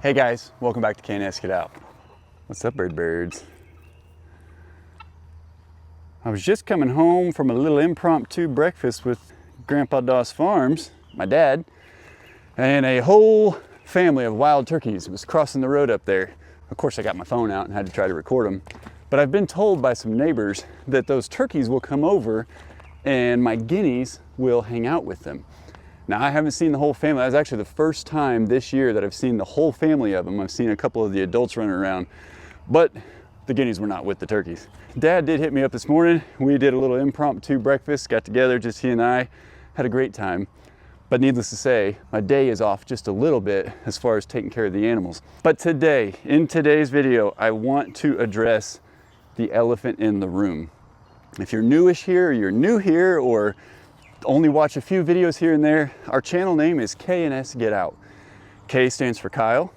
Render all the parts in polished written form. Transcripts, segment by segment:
Hey guys, welcome back to K&S Get Out. What's up, birds? I was just coming home from a little impromptu breakfast with Grandpa Doss Farms, my dad, and a whole family of wild turkeys was crossing the road up there. Of course, I got my phone out and had to try to record them. But I've been told by some neighbors that those turkeys will come over and my guineas will hang out with them. Now, I haven't seen the whole family. That was actually the first time this year that I've seen the whole family of them. I've seen a couple of the adults running around, but the guineas were not with the turkeys. Dad did hit me up this morning. We did a little impromptu breakfast, got together, just he and I, had a great time. But needless to say, my day is off just a little bit as far as taking care of the animals. But today, in today's video, I want to address the elephant in the room. If you're newish here, or you're new here, or only watch a few videos here and there, our channel name is K&S Get Out. K stands for Kyle,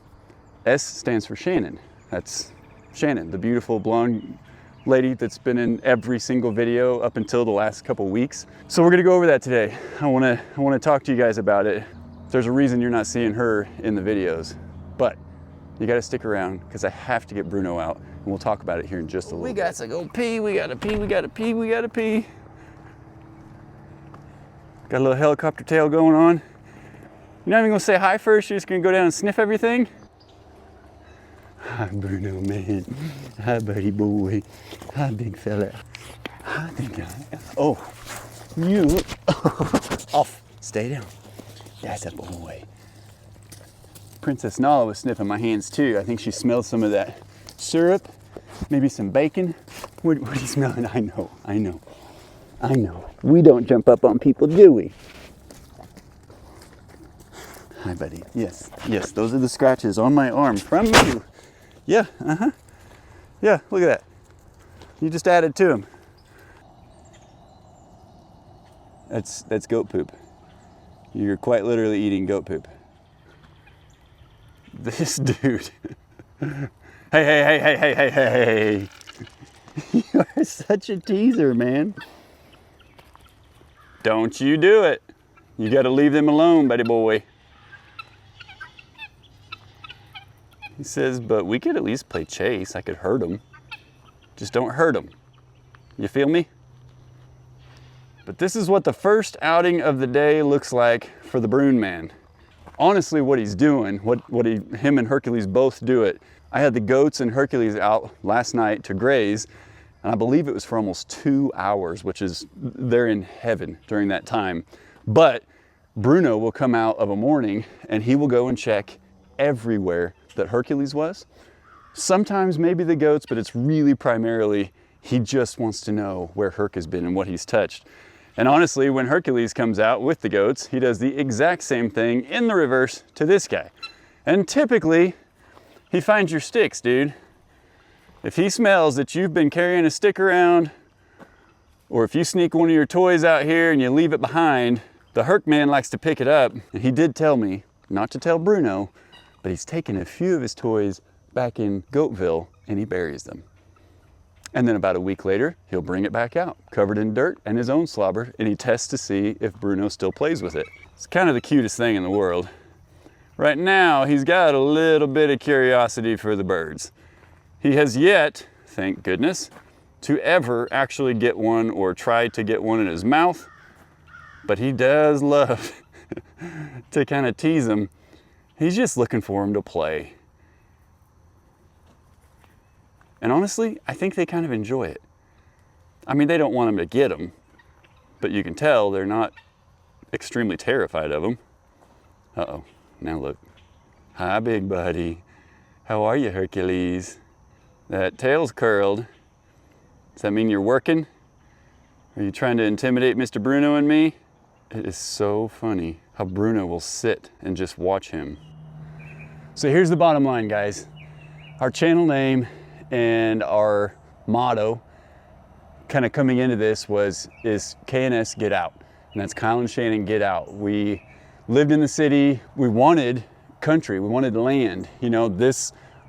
S stands for Shannon. That's Shannon, the beautiful blonde lady that's been in every single video up until the last couple weeks. So we're gonna go over that today. I wanna talk to you guys about it. There's a reason you're not seeing her in the videos, but you gotta stick around because I have to get Bruno out and we'll talk about it here in just a little bit. We got to go pee, we gotta pee, we gotta pee, we gotta pee. Got a little helicopter tail going on. You're not even gonna say hi first, you're just gonna go down and sniff everything? Hi, Bruno, man. Hi, buddy boy. Hi, big fella. Hi, big guy. Oh, you. Off. Stay down. That's a boy. Princess Nala was sniffing my hands too. I think she smelled some of that syrup, maybe some bacon. What are you smelling? I know. We don't jump up on people, do we? Hi, buddy. Yes, those are the scratches on my arm from you. Yeah, Yeah, look at that. You just added to them. That's goat poop. You're quite literally eating goat poop. This dude. Hey. You are such a teaser, man. Don't you do it. You gotta leave them alone, buddy boy. He says, but we could at least play chase. I could hurt him. Just don't hurt him. You feel me? But this is what the first outing of the day looks like for the Bruno man. Honestly, what he's doing, him and Hercules both do it. I had the goats and Hercules out last night to graze, and I believe it was for almost 2 hours, which is, they're in heaven during that time. But Bruno will come out of a morning and he will go and check everywhere that Hercules was. Sometimes maybe the goats, but it's really primarily, he just wants to know where Herc has been and what he's touched. And honestly, when Hercules comes out with the goats, he does the exact same thing in the reverse to this guy. And typically, he finds your sticks, dude. If he smells that you've been carrying a stick around, or if you sneak one of your toys out here and you leave it behind, the Herc man likes to pick it up. And he did tell me, not to tell Bruno, but he's taken a few of his toys back in Goatville and he buries them. And then about a week later, he'll bring it back out, covered in dirt and his own slobber, and he tests to see if Bruno still plays with it. It's kind of the cutest thing in the world. Right now, he's got a little bit of curiosity for the birds. He has yet, thank goodness, to ever actually get one or try to get one in his mouth, but he does love to kind of tease him. He's just looking for him to play. And honestly, I think they kind of enjoy it. I mean, they don't want him to get him, but you can tell they're not extremely terrified of him. Uh-oh, now look. Hi, big buddy. How are you, Hercules? That tail's curled. Does that mean you're working? Are you trying to intimidate Mr. Bruno and me? It is so funny how Bruno will sit and just watch him. So here's the bottom line, guys. Our channel name and our motto kind of coming into this is K&S Get Out. And that's Kyle and Shannon Get Out. We lived in the city. We wanted country. We wanted land. You know,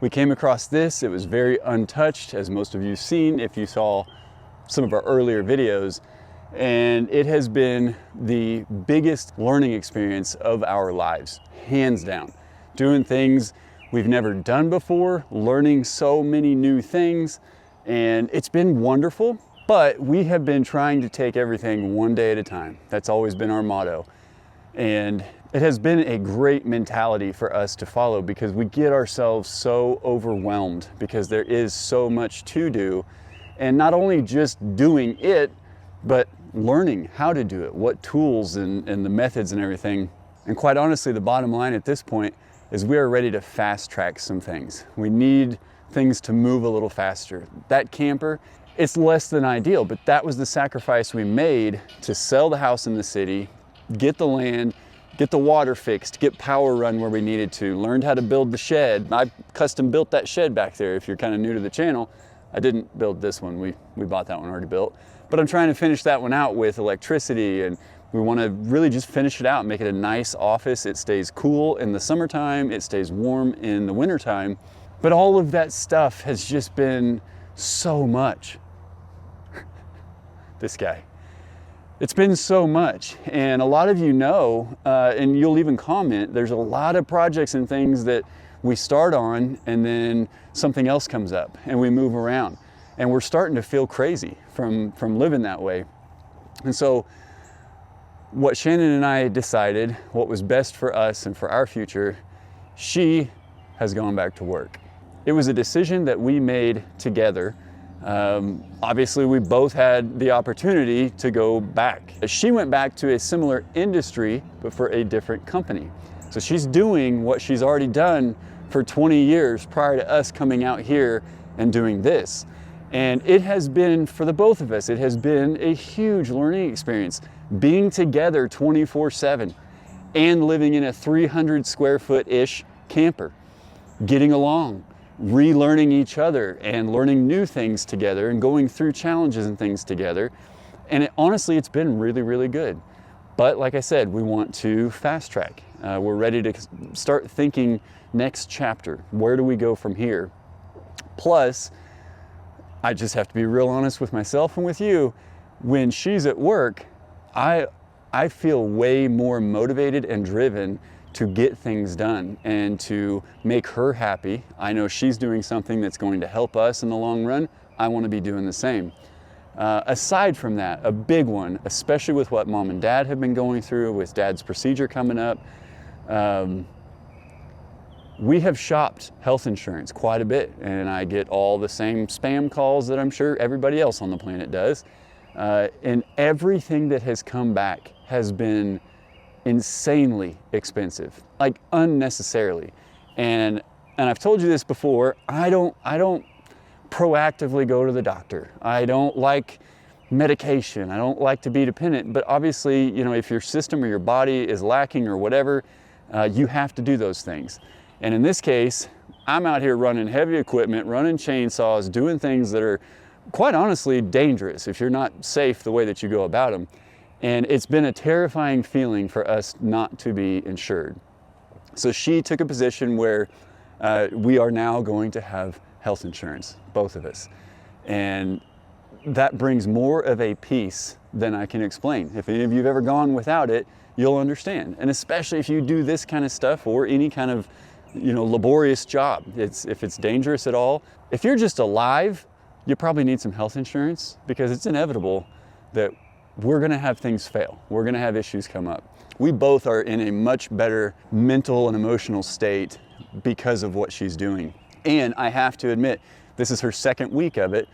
we came across this. It was very untouched, as most of you have seen if you saw some of our earlier videos. And it has been the biggest learning experience of our lives, hands down. Doing things we've never done before, learning so many new things, and it's been wonderful. But we have been trying to take everything one day at a time. That's always been our motto. And it has been a great mentality for us to follow, because we get ourselves so overwhelmed because there is so much to do. And not only just doing it, but learning how to do it, what tools and the methods and everything. And quite honestly, the bottom line at this point is we are ready to fast track some things. We need things to move a little faster. That camper, it's less than ideal, but that was the sacrifice we made to sell the house in the city, get the land, get the water fixed, get power run where we needed to, learned how to build the shed. I custom built that shed back there. If you're kind of new to the channel, I didn't build this one. We bought that one already built. But I'm trying to finish that one out with electricity, and we want to really just finish it out, make it a nice office. It stays cool in the summertime, it stays warm in the wintertime. But all of that stuff has just been so much. This guy. It's been so much, and a lot of you know, and you'll even comment, there's a lot of projects and things that we start on and then something else comes up and we move around, and we're starting to feel crazy from living that way. And so what Shannon and I decided, what was best for us and for our future, she has gone back to work. It was a decision that we made together. Obviously, we both had the opportunity to go back. She went back to a similar industry, but for a different company. So she's doing what she's already done for 20 years prior to us coming out here and doing this. And it has been, for the both of us, it has been a huge learning experience. Being together 24/7 and living in a 300 square foot-ish camper, getting along, relearning each other and learning new things together and going through challenges and things together. And honestly, it's been really, really good. But like I said, we want to fast track. We're ready to start thinking next chapter. Where do we go from here? Plus, I just have to be real honest with myself and with you. When she's at work, I feel way more motivated and driven to get things done and to make her happy. I know she's doing something that's going to help us in the long run. I want to be doing the same. Aside from that, a big one, especially with what Mom and Dad have been going through, with Dad's procedure coming up, we have shopped health insurance quite a bit, and I get all the same spam calls that I'm sure everybody else on the planet does. And everything that has come back has been insanely expensive, like unnecessarily. And I've told you this before, I don't proactively go to the doctor. I don't like medication. I don't like to be dependent, but obviously, you know, if your system or your body is lacking or whatever, you have to do those things. And in this case, I'm out here running heavy equipment, running chainsaws, doing things that are quite honestly dangerous if you're not safe the way that you go about them. And it's been a terrifying feeling for us not to be insured. So she took a position where we are now going to have health insurance, both of us. And that brings more of a peace than I can explain. If any of you have ever gone without it, you'll understand. And especially if you do this kind of stuff or any kind of, you know, laborious job. If it's dangerous at all. If you're just alive, you probably need some health insurance, because it's inevitable that we're gonna have things fail. We're gonna have issues come up. We both are in a much better mental and emotional state because of what she's doing. And I have to admit, this is her second week of it,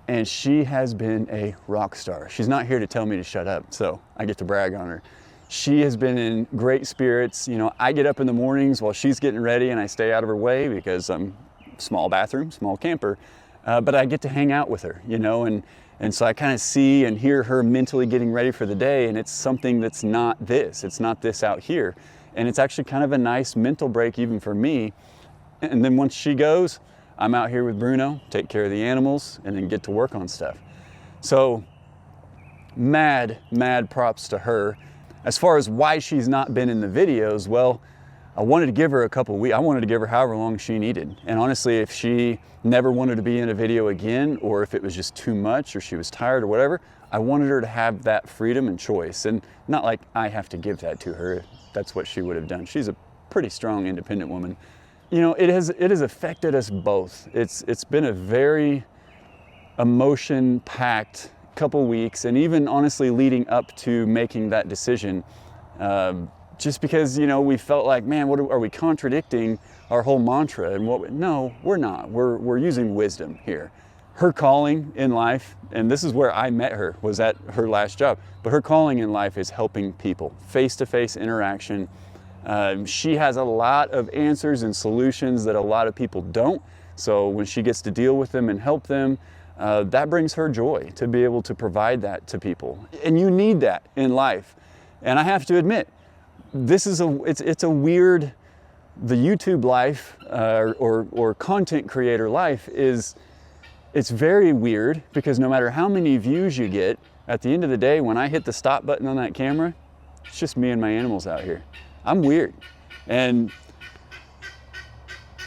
and she has been a rock star. She's not here to tell me to shut up, so I get to brag on her. She has been in great spirits. You know, I get up in the mornings while she's getting ready and I stay out of her way because I'm small bathroom, small camper, but I get to hang out with her, you know, and so I kind of see and hear her mentally getting ready for the day, and it's something that's not this. It's not this out here. And it's actually kind of a nice mental break even for me. And then once she goes, I'm out here with Bruno, take care of the animals, and then get to work on stuff. So mad props to her. As far as why she's not been in the videos, well, I wanted to give her a couple weeks. I wanted to give her however long she needed. And honestly, if she never wanted to be in a video again, or if it was just too much, or she was tired or whatever, I wanted her to have that freedom and choice. And not like I have to give that to her. That's what she would have done. She's a pretty strong, independent woman. you know, it has affected us both. It's been a very emotion-packed couple weeks, and even honestly leading up to making that decision, just because, you know, we felt like, man, what are we contradicting our whole mantra? And no, we're not. We're using wisdom here. Her calling in life, and this is where I met her, was at her last job, but her calling in life is helping people, face-to-face interaction. She has a lot of answers and solutions that a lot of people don't. So when she gets to deal with them and help them, that brings her joy to be able to provide that to people. And you need that in life. And I have to admit, this is it's a weird, the YouTube life or content creator life it's very weird, because no matter how many views you get, at the end of the day, when I hit the stop button on that camera, it's just me and my animals out here. I'm weird. And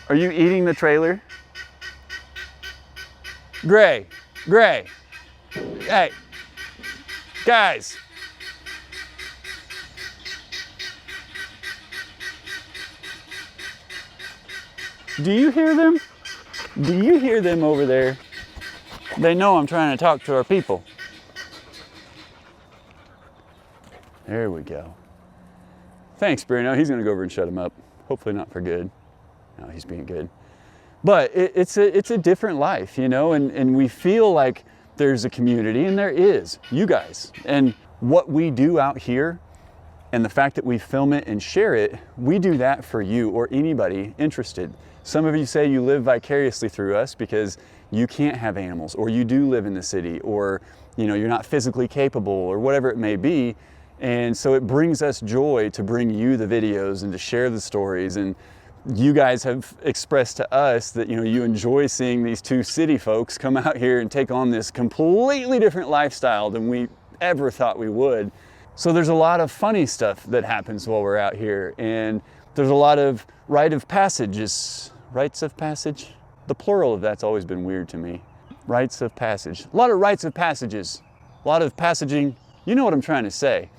are you eating the trailer? Gray, hey, guys. Do you hear them? Do you hear them over there? They know I'm trying to talk to our people. There we go. Thanks, Bruno. He's gonna go over and shut him up. Hopefully not for good. No, he's being good. But it's a different life, you know, and we feel like there's a community, and there is, you guys. And what we do out here, and the fact that we film it and share it, we do that for you or anybody interested. Some of you say you live vicariously through us because you can't have animals, or you do live in the city, or, you know, you're not physically capable, or whatever it may be. And so it brings us joy to bring you the videos and to share the stories. And you guys have expressed to us that, you know, you enjoy seeing these two city folks come out here and take on this completely different lifestyle than we ever thought we would. So there's a lot of funny stuff that happens while we're out here, and there's a lot of rites of passage. The plural of that's always been weird to me. Rites of passage. A lot of rites of passages. A lot of passaging. You know what I'm trying to say.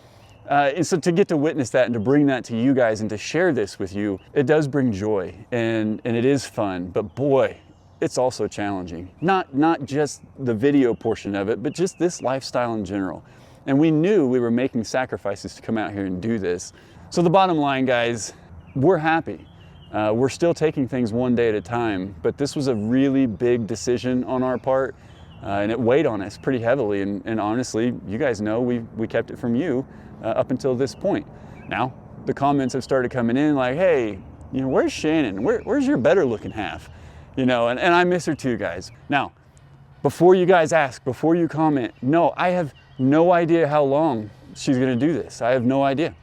And so to get to witness that and to bring that to you guys and to share this with you, it does bring joy, and it is fun, but boy, it's also challenging. Not just the video portion of it, but just this lifestyle in general. And we knew we were making sacrifices to come out here and do this. So the bottom line, guys, we're happy. We're still taking things one day at a time, but this was a really big decision on our part, and it weighed on us pretty heavily. And honestly, you guys know we kept it from you up until this point. Now, the comments have started coming in like, hey, you know, where's Shannon? Where's your better looking half? You know, and I miss her too, guys. Now, before you guys ask, before you comment, no, I have no idea how long she's gonna do this. I have no idea.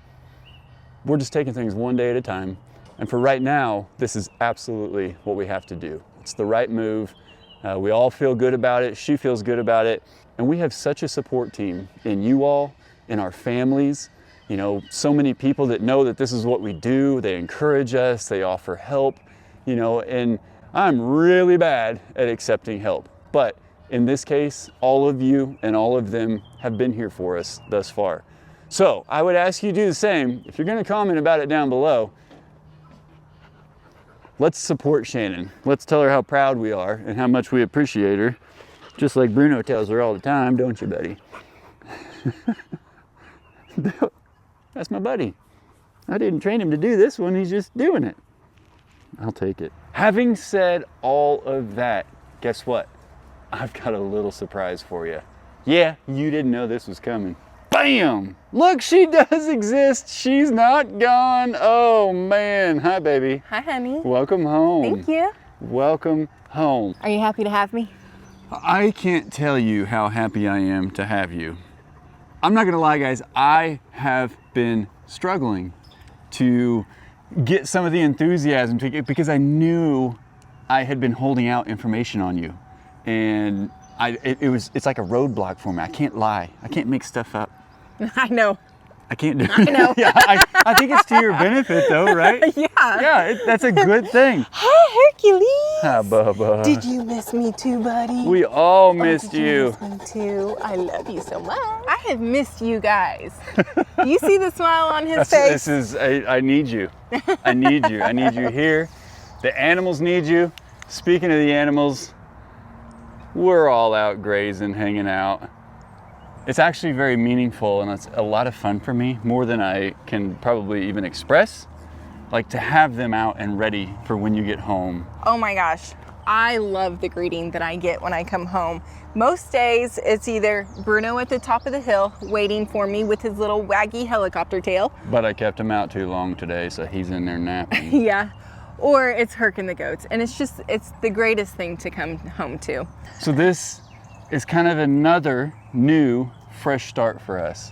We're just taking things one day at a time. And for right now, this is absolutely what we have to do. It's the right move. We all feel good about it. She feels good about it. And we have such a support team in you all, in our families, you know, so many people that know that this is what we do. They encourage us, they offer help, you know, and I'm really bad at accepting help. But in this case, all of you and all of them have been here for us thus far. So I would ask you to do the same. If you're gonna comment about it down below, let's support Shannon. Let's tell her how proud we are and how much we appreciate her. Just like Bruno tells her all the time, don't you, buddy? That's my buddy. I didn't train him to do this one, he's just doing it. I'll take it. Having said all of that, guess what? I've got a little surprise for you. Yeah, you didn't know this was coming. Bam! Look, she does exist. She's not gone. Oh man. Hi, baby. Hi, honey. Welcome home. Thank you. Welcome home. Are you happy to have me? I can't tell you how happy I am to have you. I'm not gonna lie, guys, I have been struggling to get some of the enthusiasm because I knew I had been holding out information on you. And it's like a roadblock for me. I can't lie. I can't make stuff up. I know. I can't do it. I know. Yeah, I think it's to your benefit though, right? Yeah. Yeah, that's a good thing. Hi, Hercules. Hi, Bubba. Did you miss me too, buddy? We all missed did you. Miss me too. I love you so much. I have missed you guys. You see the smile on his face? I need you. I need you. I need you here. The animals need you. Speaking of the animals, we're all out grazing, hanging out. It's actually very meaningful and it's a lot of fun for me, more than I can probably even express. Like to have them out and ready for when you get home. Oh my gosh, I love the greeting that I get when I come home. Most days it's either Bruno at the top of the hill waiting for me with his little waggy helicopter tail. But I kept him out too long today, so he's in there napping. Yeah, or it's Herc and the goats. And it's the greatest thing to come home to. So this is kind of another new, fresh start for us.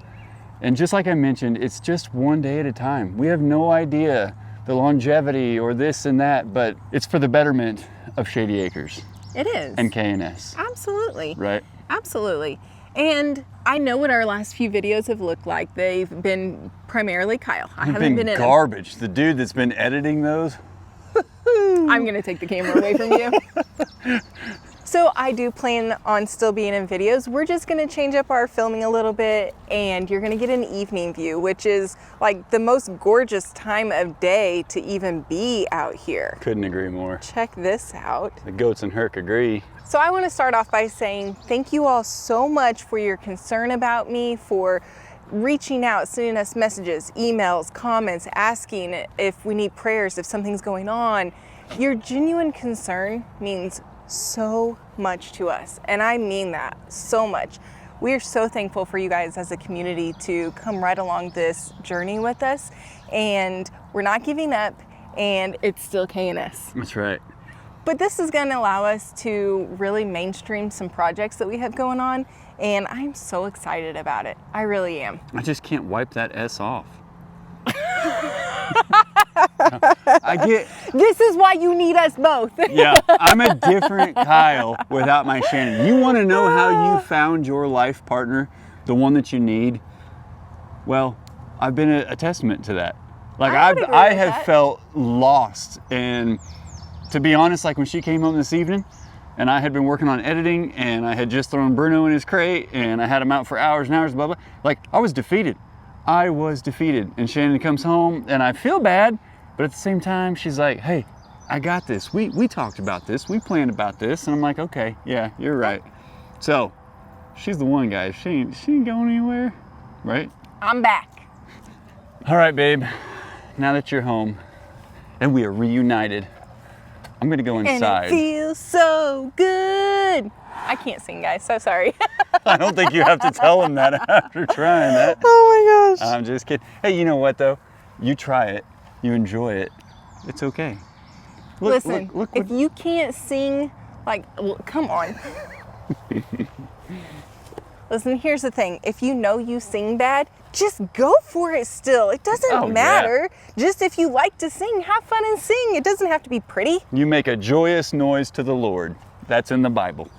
And just like I mentioned, it's just one day at a time. We have no idea the longevity or this and that, but it's for the betterment of Shady Acres. It is. And K&S. Absolutely. Right? Absolutely. And I know what our last few videos have looked like. They've been primarily Kyle. I haven't been in garbage. The dude that's been editing those. I'm gonna take the camera away from you. So I do plan on still being in videos. We're just gonna change up our filming a little bit and you're gonna get an evening view, which is like the most gorgeous time of day to even be out here. Couldn't agree more. Check this out. The goats and Herc agree. So I wanna start off by saying thank you all so much for your concern about me, for reaching out, sending us messages, emails, comments, asking if we need prayers, if something's going on. Your genuine concern means so much to us, and I mean that so much. We are so thankful for you guys as a community to come right along this journey with us, and we're not giving up, and it's still K&S. That's right. But this is going to allow us to really mainstream some projects that we have going on, and I'm so excited about it. I really am. I just can't wipe that S off. This is why you need us both. Yeah, I'm a different Kyle without my Shannon. You want to know how you found your life partner, the one that you need? Well, I've been a testament to that. Like I have felt lost, and to be honest, like when she came home this evening and I had been working on editing and I had just thrown Bruno in his crate and I had him out for hours and hours, blah, blah, like I was defeated. I was defeated. And Shannon comes home and I feel bad, but at the same time, she's like, hey, I got this. We talked about this. We planned about this. And I'm like, okay, yeah, you're right. So she's the one, guys. She ain't going anywhere, right? I'm back. All right, babe. Now that you're home and we are reunited, I'm gonna go inside. And it feels so good. I can't sing, guys, so sorry. I don't think you have to tell him that after trying that. Oh my gosh. I'm just kidding. Hey, you know what though? You try it, you enjoy it, it's okay. Look, listen, look, if you can't sing, like, well, come on. Listen, here's the thing. If you know you sing bad, just go for it still. It doesn't matter. Yeah. Just if you like to sing, have fun and sing. It doesn't have to be pretty. You make a joyous noise to the Lord. That's in the Bible.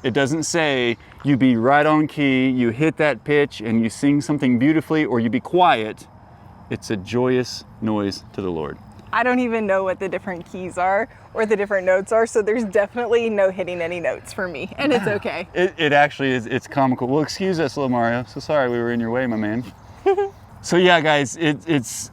It doesn't say you be right on key, you hit that pitch and you sing something beautifully, or you be quiet. It's a joyous noise to the Lord. I don't even know what the different keys are or the different notes are, so there's definitely no hitting any notes for me, and it's okay. It actually is, it's comical. Well, excuse us, little Mario. So sorry we were in your way, my man. So yeah, guys, it's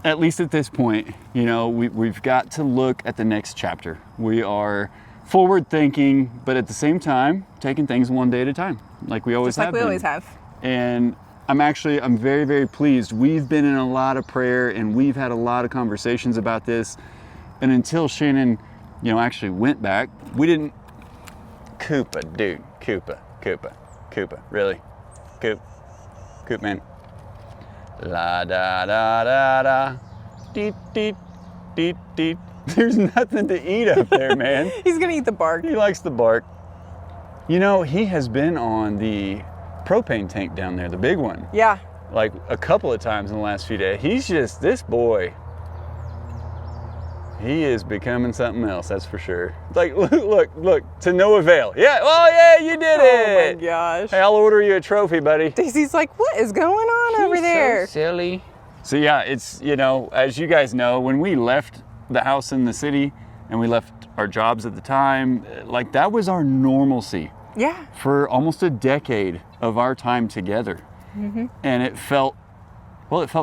at least at this point, you know, we've got to look at the next chapter. We are forward thinking, but at the same time, taking things one day at a time, like we always have. Just like we always have. And I'm very, very pleased. We've been in a lot of prayer and we've had a lot of conversations about this. And until Shannon, you know, actually went back, we didn't. Koopa, dude. Koopa. Really? Coop, man. La da da da da. Deet, deet, deet, deet. There's nothing to eat up there, man. He's gonna eat the bark. He likes the bark. You know, he has been on the propane tank down there, the big one. Yeah. Like a couple of times in the last few days. He's just, this boy, he is becoming something else, that's for sure. Like, look, to no avail. Yeah, well, yeah, you did it. Oh my gosh. Hey, I'll order you a trophy, buddy. Daisy's like, what is going on over there? So silly. So yeah, it's, you know, as you guys know, when we left the house in the city and we left our jobs at the time, like that was our normalcy. Yeah. For almost a decade of our time together. Mm-hmm. And it felt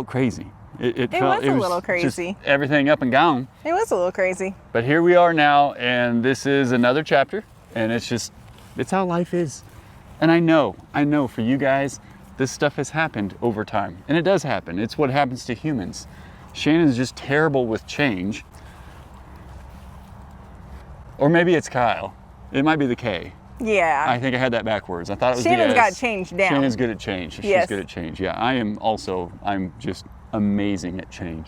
crazy. It was a little just crazy. everything up and gone. It was a little crazy. But here we are now, and this is another chapter, and it's how life is. And I know for you guys, this stuff has happened over time, and it does happen. It's what happens to humans. Shannon's just terrible with change. Or maybe it's Kyle. It might be the K. Yeah. I think I had that backwards. I thought it was Shannon's the S. got change down. Shannon's good at change. Yes. She's good at change. Yeah, I'm just amazing at change.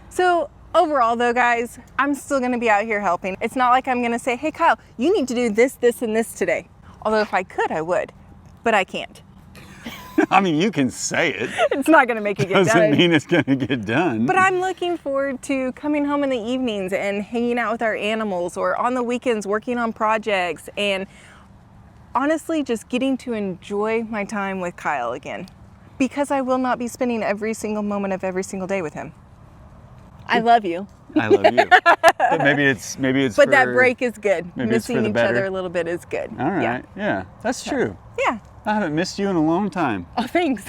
So overall though, guys, I'm still gonna be out here helping. It's not like I'm gonna say, hey Kyle, you need to do this, this, and this today. Although if I could, I would, but I can't. I mean, you can say it. It's not gonna make it get Doesn't done. mean it's gonna get done. But I'm looking forward to coming home in the evenings and hanging out with our animals, or on the weekends working on projects, and honestly just getting to enjoy my time with Kyle again, because I will not be spending every single moment of every single day with him. I love you. I love you. But maybe it's But that break is good. maybe it's for Missing the each better. other a little bit is good. All right. Yeah, that's true. Yeah. I haven't missed you in a long time. Oh, thanks.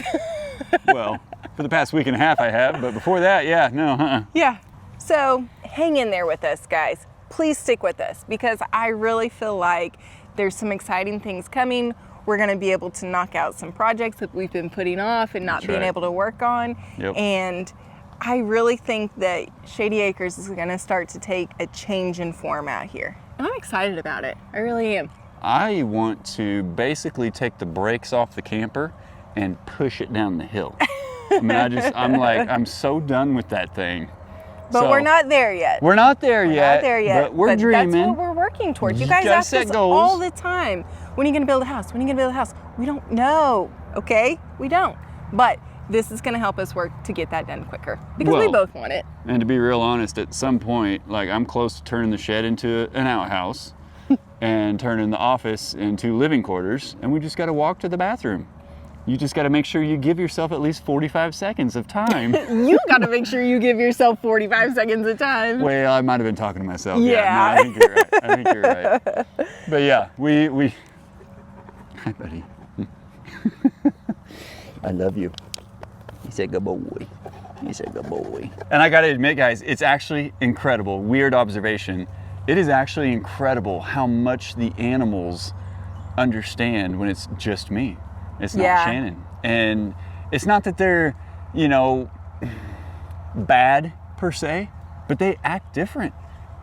Well, for the past week and a half I have, but before that, yeah, no, Yeah. So hang in there with us, guys. Please stick with us, because I really feel like there's some exciting things coming. We're going to be able to knock out some projects that we've been putting off and not That's being right. able to work on. Yep. And I really think that Shady Acres is going to start to take a change in form out here. And I'm excited about it. I really am. I want to basically take the brakes off the camper and push it down the hill. I mean, I'm so done with that thing. But So, we're not there yet. We're not there We're yet. not there yet. But we're dreaming. That's what we're working towards. You You guys gotta ask set us goals. all the time. When are you going to build a house? When are you going to build a house? We don't know. Okay? We don't. But this is going to help us work to get that done quicker, because we Well, both want it. And to be real honest, at some point, like, I'm close to turning the shed into an outhouse and turning the office into living quarters, and we just got to walk to the bathroom. You just got to make sure you give yourself at least 45 seconds of time. You got to make sure you give yourself 45 seconds of time. Well, I might have been talking to myself. Yeah. No, I think you're right. I think you're right. But yeah, we. Hi, buddy. I love you. He said good boy. He said good boy. And I gotta admit, guys, it's actually incredible. Weird observation. It is actually incredible how much the animals understand when it's just me. It's not Yeah. Shannon. And it's not that they're, bad per se, but they act different.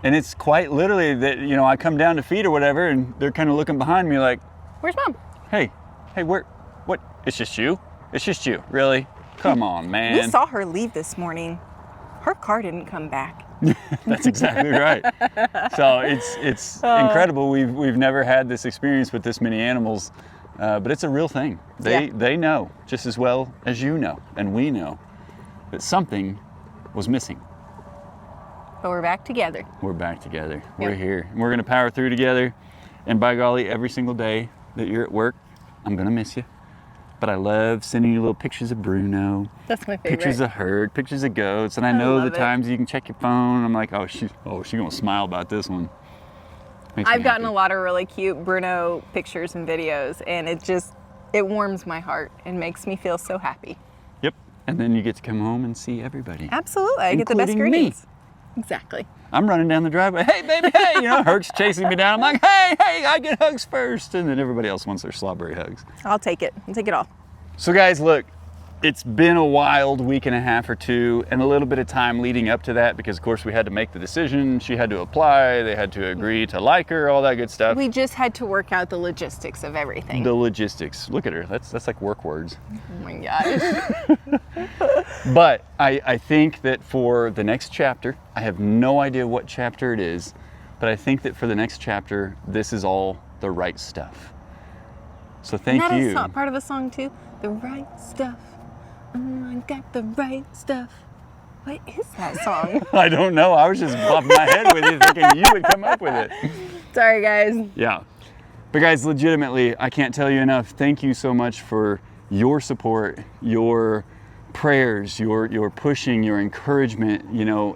And it's quite literally that, I come down to feed or whatever, and they're kind of looking behind me like, Where's Mom? hey, what? It's just you? It's just you, really? Come on, man. We saw her leave this morning. Her car didn't come back. That's exactly right. So it's incredible. We've never had this experience with this many animals, but it's a real thing. They know just as well as you know, and we know that something was missing. But we're back together. We're back together. Yep. We're here. We're gonna power through together. And by golly, every single day that you're at work, I'm gonna miss you. But I love sending you little pictures of Bruno. That's my favorite. Pictures of herd, pictures of goats, and I know the love it. times you can check your phone. I'm like, she's gonna smile about this one. Makes me I've gotten a happy. lot of really cute Bruno pictures and videos, and it warms my heart and makes me feel so happy. Yep. And then you get to come home and see everybody. Absolutely. I get the best Including me. greetings. Exactly. I'm running down the driveway. Hey, baby, hey! Herd's chasing me down. I'm like, hey, I get hugs first, and then everybody else wants their slobbery hugs. I'll take it. I'll take it all. So guys, look, it's been a wild week and a half or two, and a little bit of time leading up to that, because of course we had to make the decision. She had to apply, they had to agree to like her, all that good stuff. We just had to work out the logistics of everything. The logistics. Look at her. That's like work words. Oh my gosh. But I think that for the next chapter, I have no idea what chapter it is, but I think that for the next chapter, this is all the right stuff. So thank Isn't that you. a part of a song too? The right stuff. I got the right stuff. What is that song? I don't know. I was just popping my head with you, thinking you would come up with it. Sorry, guys. Yeah. But guys, legitimately, I can't tell you enough. Thank you so much for your support, your prayers, your pushing, your encouragement.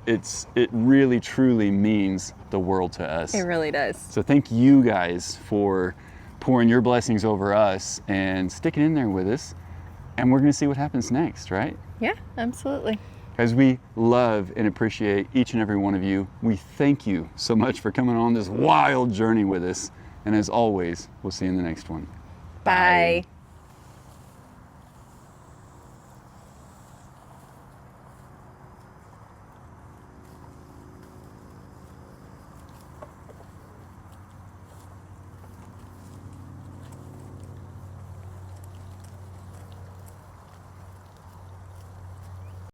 It really truly means the world to us. It really does. So thank you guys for pouring your blessings over us and sticking in there with us. And we're going to see what happens next, right? Yeah, absolutely. As we love and appreciate each and every one of you, we thank you so much for coming on this wild journey with us. And as always, we'll see you in the next one. Bye.